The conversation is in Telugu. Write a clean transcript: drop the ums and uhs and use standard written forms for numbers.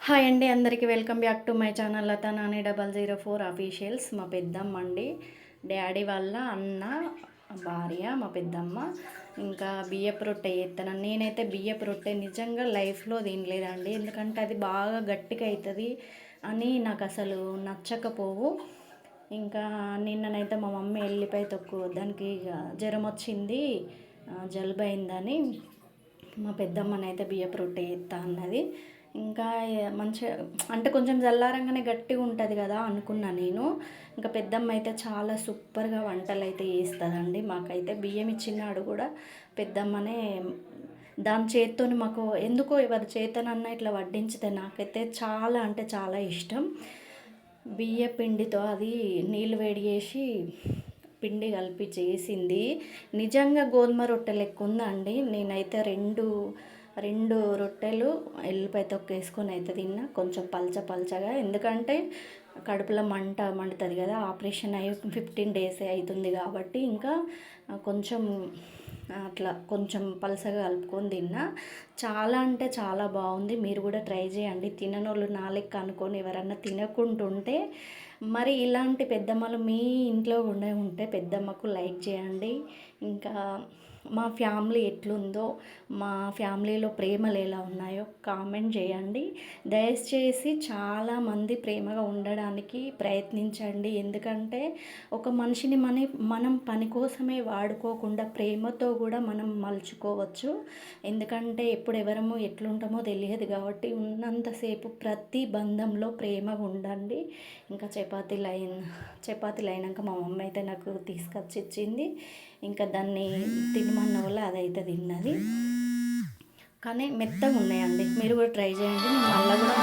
హాయ్ అండి, అందరికీ welcome back to my channel Latha Nani 004 officials. మా పెద్దమ్మ అండి, డాడీ వాళ్ళ అన్న భార్య మా పెద్దమ్మ. ఇంకా బియ్యపు రొట్టె చేస్తాను. నేనైతే బియ్యపు రొట్టె నిజంగా లైఫ్లో తినలేదండి, ఎందుకంటే అది బాగా గట్టిగా అవుతుంది అని నాకు అసలు నచ్చకపోవు. ఇంకా నిన్ననైతే మా మమ్మీ వెళ్ళిపోయి తక్కువ దానికి జ్వరం వచ్చింది, జలుబు అయిందని మా పెద్దమ్మనైతే బియ్యపు రొట్టె చేస్తా అన్నది. ఇంకా మంచిగా అంటే కొంచెం చల్లారంగానే గట్టిగా ఉంటుంది కదా అనుకున్నా నేను. ఇంకా పెద్దమ్మ అయితే చాలా సూపర్గా వంటలు అయితే చేస్తుందండి. మాకైతే బియ్యం ఇచ్చినాడు కూడా పెద్దమ్మనే. దాని చేతితో మాకు ఎందుకో ఎవరి చేతనన్నా ఇట్లా వడ్డించితే నాకైతే చాలా అంటే చాలా ఇష్టం. బియ్య పిండితో అది నీళ్ళు వేడి చేసి పిండి కలిపి చేసింది నిజంగా గోధుమ రొట్టె లెక్క ఉందండి. నేనైతే రెండు రొట్టెలు ఎల్లిపాయ తొక్క వేసుకొని అయితే తిన్నా, కొంచెం పల్చగా. ఎందుకంటే కడుపులో మండుతుంది కదా, ఆపరేషన్ అయ్యి 15 డేస్ అవుతుంది కాబట్టి ఇంకా కొంచెం అట్లా కొంచెం పలసగా కలుపుకొని తిన్నా. చాలా అంటే చాలా బాగుంది. మీరు కూడా ట్రై చేయండి. తిననోళ్ళు నా లెక్క అనుకొని ఎవరన్నా తినకుంటుంటే మరి ఇలాంటి పెద్దమ్మలు మీ ఇంట్లో ఉంటే పెద్దమ్మకు లైక్ చేయండి. ఇంకా మా ఫ్యామిలీ ఎట్లుందో, మా ఫ్యామిలీలో ప్రేమలు ఎలా ఉన్నాయో కామెంట్ చేయండి. దయచేసి చాలామంది ప్రేమగా ఉండడానికి ప్రయత్నించండి. ఎందుకంటే ఒక మనిషిని మనం పని కోసమే వాడుకోకుండా ప్రేమతో కూడా మనం మలుచుకోవచ్చు. ఎందుకంటే ఎప్పుడు ఎవరము ఎట్లుంటామో తెలియదు కాబట్టి ఉన్నంతసేపు ప్రతి బంధంలో ప్రేమగా ఉండండి. ఇంకా చపాతీలు అయినాక మా మమ్మీ అయితే నాకు తీసుకొచ్చి ఇచ్చింది. ఇంకా దాన్ని తినమన్న వల్ల అదైతే తిన్నది. కానీ మెత్తగా ఉన్నాయండి. మీరు కూడా ట్రై చేయండి. నేను మళ్ళీ కూడా